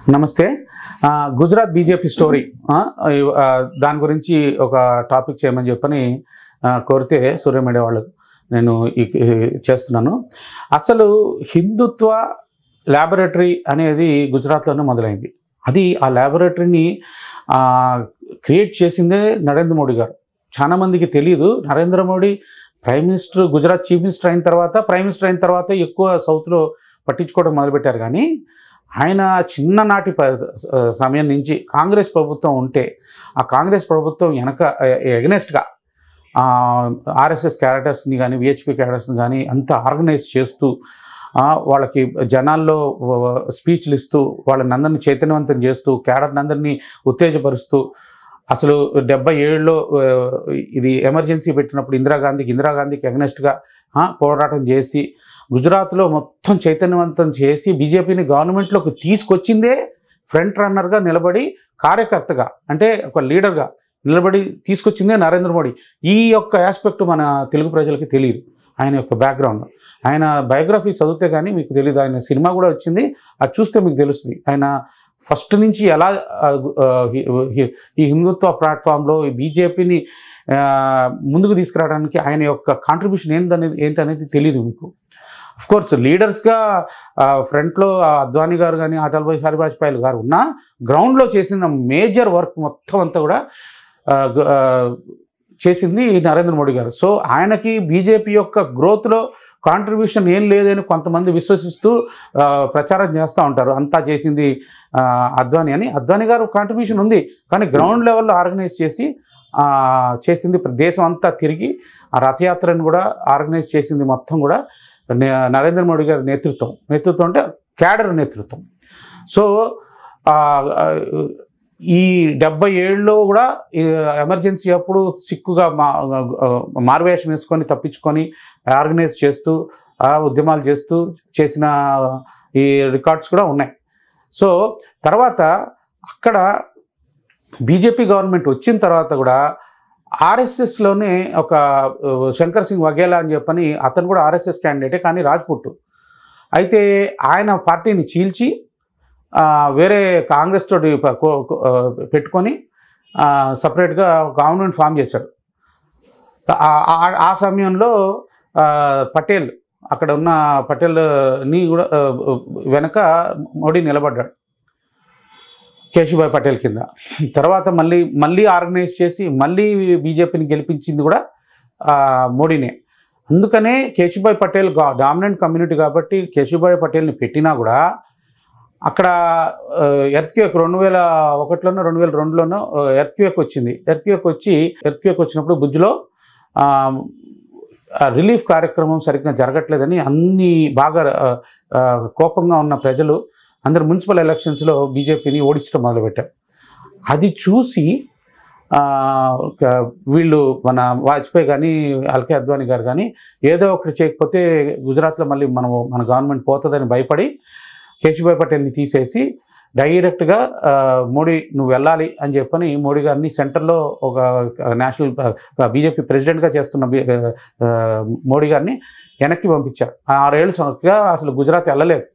నమస్తే. Gujarat BJP story దాని గురించి ఒక టాపిక్ చేయమని చెప్పని కోరితే సూర్య మీడియా వాళ్ళకు నేను చేస్తున్నాను. అసలు హిందుత్వ ల్యాబొరేటరీ అనేది గుజరాత్లోనే మొదలైంది. అది ఆ ల్యాబొరేటరీని క్రియేట్ చేసిందే నరేంద్ర మోడీ గారు. చాలామందికి తెలియదు. Narendra Modi prime minister, Gujarat chief minister అయిన తర్వాత, ప్రైమ్ మినిస్టర్ అయిన తర్వాత ఎక్కువ సౌత్లో పట్టించుకోవడం మొదలుపెట్టారు. కానీ ఆయన చిన్ననాటి సమయం నుంచి కాంగ్రెస్ ప్రభుత్వం ఉంటే ఆ కాంగ్రెస్ ప్రభుత్వం ఎగనెస్ట్గా ఆర్ఎస్ఎస్ క్యారెక్టర్స్ని కానీ విహెచ్పి క్యారెక్టర్స్ని కానీ అంతా ఆర్గనైజ్ చేస్తూ వాళ్ళకి జనాల్లో స్పీచ్లు ఇస్తూ వాళ్ళని అందరినీ చైతన్యవంతం చేస్తూ క్యాడర్ని అందరినీ ఉత్తేజపరుస్తూ అసలు 77లో ఇది ఎమర్జెన్సీ పెట్టినప్పుడు ఇందిరాగాంధీకి ఎగనెస్ట్గా పోరాటం చేసి గుజరాత్లో మొత్తం చైతన్యవంతం చేసి బీజేపీని గవర్నమెంట్లోకి తీసుకొచ్చిందే ఫ్రంట్ రన్నర్గా నిలబడి, కార్యకర్తగా అంటే ఒక లీడర్గా నిలబడి తీసుకొచ్చిందే నరేంద్ర మోడీ. ఈ యొక్క ఆస్పెక్ట్ మన తెలుగు ప్రజలకి తెలియదు. ఆయన యొక్క బ్యాక్గ్రౌండ్, ఆయన బయోగ్రఫీ చదివితే కానీ మీకు తెలియదు. ఆయన సినిమా కూడా వచ్చింది, అది చూస్తే మీకు తెలుస్తుంది. ఆయన ఫస్ట్ నుంచి ఎలా ఈ హిందుత్వ ప్లాట్ఫామ్లో ఈ బీజేపీని ముందుకు తీసుకురావడానికి ఆయన యొక్క కాంట్రిబ్యూషన్ ఏంటనేది తెలియదు మీకు. అఫ్కోర్స్ లీడర్స్గా ఫ్రంట్లో అద్వానీ గారు కానీ అటల్ బిహారీ వాజ్పేయి గారు ఉన్నా గ్రౌండ్లో చేసిన మేజర్ వర్క్ మొత్తం అంతా కూడా చేసింది నరేంద్ర మోడీ గారు. సో ఆయనకి బీజేపీ యొక్క గ్రోత్లో కాంట్రిబ్యూషన్ ఏం లేదని కొంతమంది విశ్వసిస్తూ ప్రచారం చేస్తూ ఉంటారు. అంతా చేసింది అద్వానీ అని. అద్వానీ గారు కాంట్రిబ్యూషన్ ఉంది, కానీ గ్రౌండ్ లెవెల్లో ఆర్గనైజ్ చేసింది దేశం అంతా తిరిగి ఆ రథయాత్రను కూడా ఆర్గనైజ్ చేసింది మొత్తం కూడా నరేంద్ర మోడీ గారి నేతృత్వం అంటే క్యాడర్ నేతృత్వం. సో ఈ 77లో కూడా ఎమర్జెన్సీ అప్పుడు సిక్కుగా మారువేషం వేసుకొని తప్పించుకొని ఆర్గనైజ్ చేస్తూ ఉద్యమాలు చేస్తూ చేసిన ఈ రికార్డ్స్ కూడా ఉన్నాయి. సో తర్వాత అక్కడ బీజేపీ గవర్నమెంట్ వచ్చిన తర్వాత కూడా ఆర్ఎస్ఎస్లోనే ఒక శంకర్ సింగ్ వఘేలా అని చెప్పని అతను కూడా ఆర్ఎస్ఎస్ క్యాండిడేటే, కానీ రాజ్పుట్. అయితే ఆయన పార్టీని చీల్చి వేరే కాంగ్రెస్ తోటి పెట్టుకొని సపరేట్గా గవర్నమెంట్ ఫామ్ చేశాడు. ఆ సమయంలో పటేల్, అక్కడ ఉన్న పటేల్ని కూడా వెనక మోడీ నిలబడ్డాడు కేశుభాయ్ పటేల్ కింద. తర్వాత మళ్ళీ ఆర్గనైజ్ చేసి మళ్ళీ బీజేపీని గెలిపించింది కూడా మోడీనే. అందుకనే కేశుభాయ్ పటేల్ డామినెంట్ కమ్యూనిటీ కాబట్టి కేశుభాయ్ పటేల్ని పెట్టినా కూడా అక్కడ ఎర్త్క్వేక్ 2001లోనో 2002లోనో ఎర్త్క్వేక్ వచ్చింది. ఎర్త్క్వేక్ వచ్చినప్పుడు భుజ్లో రిలీఫ్ కార్యక్రమం సరిగ్గా జరగట్లేదని అన్ని బాగా కోపంగా ఉన్న ప్రజలు అందరు మున్సిపల్ ఎలక్షన్స్లో బీజేపీని ఓడించడం మొదలుపెట్టారు. అది చూసి వీళ్ళు మన వాజ్పేయి కానీ ఎల్కే అద్వానీ గారు కానీ ఏదో ఒకటి చేయకపోతే గుజరాత్లో మళ్ళీ మన గవర్నమెంట్ పోతుందని భయపడి కేశుభాయ్ పటేల్ని తీసేసి డైరెక్ట్గా మోడీ నువ్వు వెళ్ళాలి అని చెప్పని మోడీ గారిని సెంటర్లో ఒక నేషనల్ బీజేపీ ప్రెసిడెంట్గా చేస్తున్న మోడీ గారిని వెనక్కి పంపించారు. 6 ఏళ్ళు అసలు గుజరాత్ వెళ్ళలేదు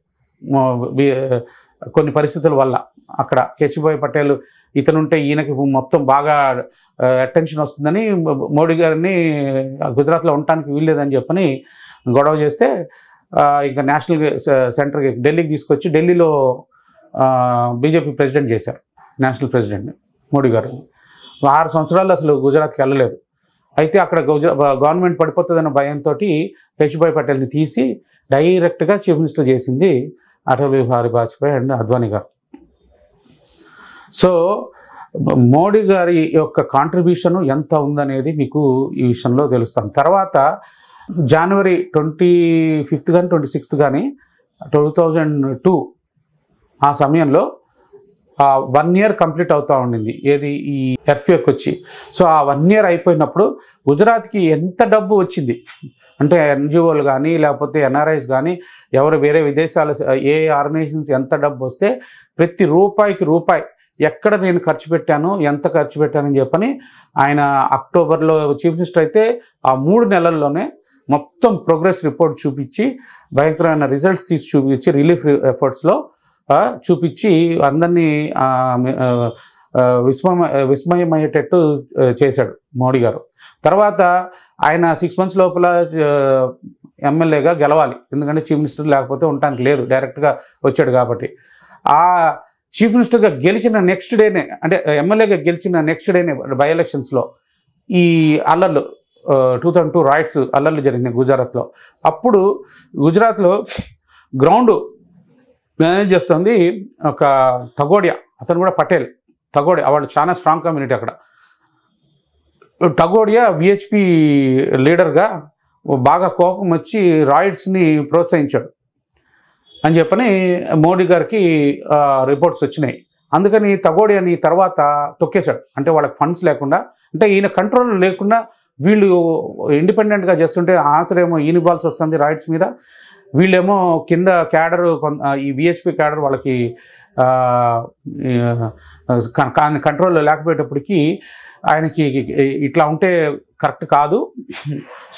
కొన్ని పరిస్థితుల వల్ల. అక్కడ కేశుభాయ్ పటేల్ ఇతనుంటే ఈయనకి మొత్తం బాగా అటెన్షన్ వస్తుందని మోడీ గారిని గుజరాత్లో ఉండటానికి వీల్లేదని చెప్పని గొడవ చేస్తే ఇంకా నేషనల్ సెంటర్కి ఢిల్లీకి తీసుకొచ్చి ఢిల్లీలో బీజేపీ ప్రెసిడెంట్ చేశారు, నేషనల్ ప్రెసిడెంట్ని మోడీ గారు. 6 సంవత్సరాలు అసలు గుజరాత్కి వెళ్ళలేదు. అయితే అక్కడ గవర్నమెంట్ పడిపోతుందన్న భయంతో కేశుభాయ్ పటేల్ని తీసి డైరెక్ట్గా చీఫ్ మినిస్టర్ చేసింది అటల్ బిహారీ వాజ్పేయి అండ్ అద్వానీ గారు. సో మోడీ గారి యొక్క కాంట్రిబ్యూషన్ ఎంత ఉందనేది మీకు ఈ విషయంలో తెలుస్తాను. తర్వాత జనవరి 25 కానీ 26 కానీ 2002 ఆ సమయంలో 1 year కంప్లీట్ అవుతూ ఉండింది ఏది ఈ ఎర్త్క్వేక్ వచ్చి. సో ఆ 1 year అయిపోయినప్పుడు గుజరాత్కి ఎంత డబ్బు వచ్చింది అంటే ఎన్జిఓలు కానీ లేకపోతే ఎన్ఆర్ఐస్ కానీ ఎవరు వేరే విదేశాల ఏ ఆర్గనైజేషన్స్ ఎంత డబ్బు వస్తే ప్రతి రూపాయికి రూపాయి ఎక్కడ నేను ఖర్చు పెట్టాను, ఎంత ఖర్చు పెట్టానని చెప్పని ఆయన అక్టోబర్లో చీఫ్ మినిస్టర్ అయితే ఆ 3 నెలల్లోనే మొత్తం ప్రోగ్రెస్ రిపోర్ట్ చూపించి భయంకరమైన రిజల్ట్స్ తీసి చూపించి రిలీఫ్ ఎఫర్ట్స్లో చూపించి అందరినీ విస్మయమయ్యేటట్టు చేశాడు మోడీ గారు. తర్వాత ఆయన 6 months లోపల ఎమ్మెల్యేగా గెలవాలి, ఎందుకంటే చీఫ్ మినిస్టర్ లేకపోతే ఉండటానికి లేదు, డైరెక్ట్గా వచ్చాడు కాబట్టి. ఆ చీఫ్ మినిస్టర్గా గెలిచిన నెక్స్ట్ డేనే, అంటే ఎమ్మెల్యేగా గెలిచిన నెక్స్ట్ డేనే బై ఎలక్షన్స్లో ఈ అల్లర్లు 2002 రైట్స్ అల్లర్లు జరిగినాయి గుజరాత్లో. అప్పుడు గుజరాత్లో గ్రౌండ్ మేనేజ్ చేస్తుంది ఒక తగోడియా, అతను కూడా పటేల్. తగోడియా వాళ్ళు చాలా స్ట్రాంగ్ కమ్యూనిటీ అక్కడ. టగోడియా విహెచ్పి లీడర్గా బాగా కోపం వచ్చి రాయిట్స్ని ప్రోత్సహించాడు అని చెప్పని మోడీ గారికి రిపోర్ట్స్ వచ్చినాయి. అందుకని తగోడియాని తర్వాత తొక్కేశాడు. అంటే వాళ్ళకి ఫండ్స్ లేకుండా, అంటే ఈయన కంట్రోల్ లేకుండా వీళ్ళు ఇండిపెండెంట్గా చేస్తుంటే ఆన్సర్ ఏమో ఈయన ఇవ్వాల్సి వస్తుంది రాయిట్స్ మీద. వీళ్ళేమో కింద క్యాడర్, ఈ విహెచ్పి క్యాడర్ వాళ్ళకి కంట్రోల్లో లేకపోయేటప్పటికీ ఆయనకి ఇట్లా ఉంటే కరెక్ట్ కాదు,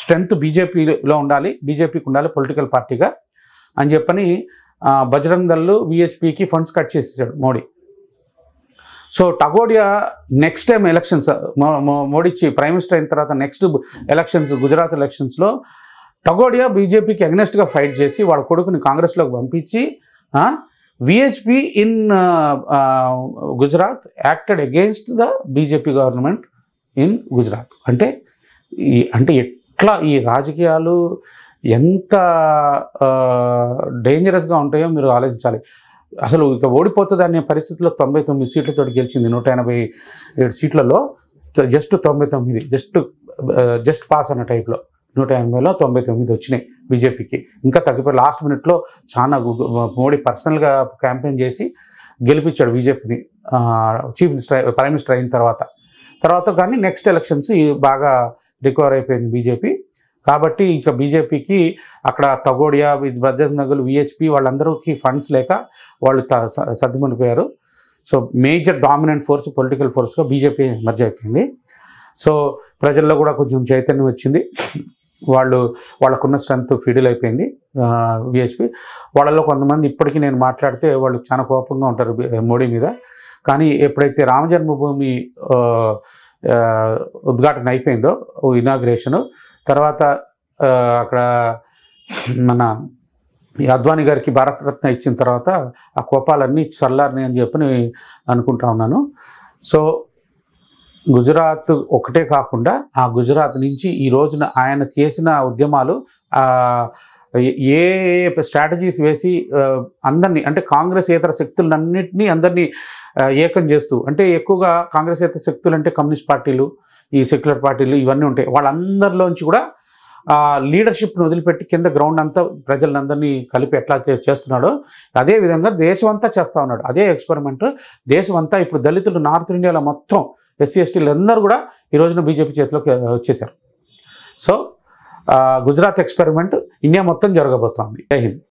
స్ట్రెంగ్త్ బీజేపీలో ఉండాలి, బీజేపీకి ఉండాలి పొలిటికల్ పార్టీగా అని చెప్పని బజరంగ్ దళ్ విహెచ్పికి ఫండ్స్ కట్ చేసేసాడు Modi. So Togadia next time elections, Modi prime minister అయిన తర్వాత నెక్స్ట్ ఎలక్షన్స్, గుజరాత్ ఎలక్షన్స్లో టగోడియా బీజేపీకి అగెనెస్ట్గా ఫైట్ చేసి వాళ్ళ కొడుకుని కాంగ్రెస్లోకి పంపించి VHP in Gujarat acted against the BJP government in Gujarat. అంటే ఎట్లా ఈ రాజకీయాలు ఎంత డేంజరస్గా ఉంటాయో మీరు ఆలోచించాలి. అసలు ఇక ఓడిపోతుంది అనే పరిస్థితుల్లో 99 సీట్లతో గెలిచింది. 187 సీట్లలో జస్ట్ 99, జస్ట్ పాస్ అన్న టైప్లో 180లో 99 వచ్చినాయి బీజేపీకి. ఇంకా తగ్గిపోయి లాస్ట్ మినిట్లో చాలా మోడీ పర్సనల్గా క్యాంపెయిన్ చేసి గెలిపించాడు బీజేపీని చీఫ్ మినిస్టర్, ప్రైమ్ మినిస్టర్ అయిన తర్వాత కానీ నెక్స్ట్ ఎలక్షన్స్ బాగా రికవర్ అయిపోయింది బీజేపీ. కాబట్టి ఇంకా బీజేపీకి అక్కడ తగోడియా, బజరంగ్ విహెచ్పి వాళ్ళందరికీ ఫండ్స్ లేక వాళ్ళు సర్దుమనిపోయారు. So major dominant force, political ఫోర్స్గా బీజేపీ మర్జ్ అయిపోయింది. సో ప్రజల్లో కూడా కొంచెం చైతన్యం వచ్చింది, వాళ్ళకున్న స్ట్రెంత్ ఫిడిల్ అయిపోయింది విహెచ్పి. వాళ్ళలో కొంతమంది ఇప్పటికీ నేను మాట్లాడితే వాళ్ళు చాలా కోపంగా ఉంటారు మోడీ మీద. కానీ ఎప్పుడైతే రామ జన్మభూమి ఉద్ఘాటన అయిపోయిందో, ఇనాగ్రేషను తర్వాత అక్కడ మన అద్వానీ గారికి భారతరత్న ఇచ్చిన తర్వాత ఆ కోపాలన్నీ చల్లారని అని చెప్పి అనుకుంటా ఉన్నాను. సో గుజరాత్ ఒకటే కాకుండా ఆ గుజరాత్ నుంచి ఈ రోజున ఆయన చేసిన ఉద్యమాలు ఏ స్ట్రాటజీస్ వేసి అందరినీ, అంటే కాంగ్రెస్ ఏతర శక్తులన్నింటినీ అందరినీ ఏకం చేస్తూ, అంటే ఎక్కువగా కాంగ్రెస్ ఏతర శక్తులు అంటే కమ్యూనిస్ట్ పార్టీలు, ఈ సెక్యులర్ పార్టీలు ఇవన్నీ ఉంటాయి. వాళ్ళందరిలోంచి కూడా లీడర్షిప్ను వదిలిపెట్టి కింద గ్రౌండ్ అంతా ప్రజలందరినీ కలిపి ఎట్లా చేస్తున్నాడో అదేవిధంగా దేశం అంతా చేస్తూ ఉన్నాడు. అదే ఎక్స్పెరిమెంట్ దేశం అంతా. ఇప్పుడు దళితులు నార్త్ ఇండియాలో మొత్తం ఎస్సీ ఎస్టీలు అందరూ కూడా ఈ రోజున బీజేపీ చేతిలోకి వచ్చేసారు. సో గుజరాత్ ఎక్స్పెరిమెంట్ ఇండియా మొత్తం జరగబోతోంది. జై హింద్.